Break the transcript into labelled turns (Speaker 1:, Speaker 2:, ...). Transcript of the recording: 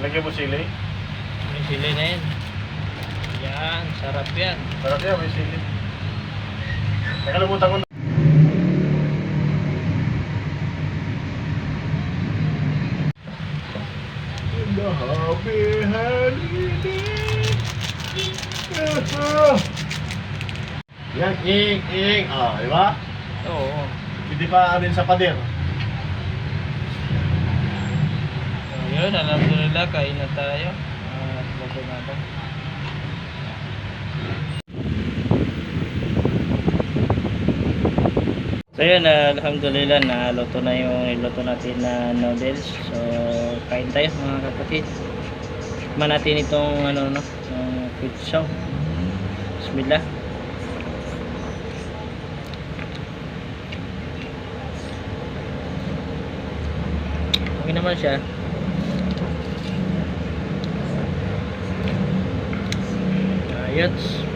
Speaker 1: Lagyan mo sili.
Speaker 2: May sili na yan. Yan, sarap yan.
Speaker 1: Sarap yan, may sili. Nakalimutan ko na. The happy holiday. Yan, ing. Ah, di ba?
Speaker 2: Oo.
Speaker 1: Hindi pa rin sa pader.
Speaker 2: Ayun, alhamdulillah, kain na tayo. At luto natin. So yun, alhamdulillah, naluto na yung niluto natin na noodles. So, kain tayo mga kapatid. Tikman natin itong ano, no, pizza. Bismillah. Okay naman siya. Ayos.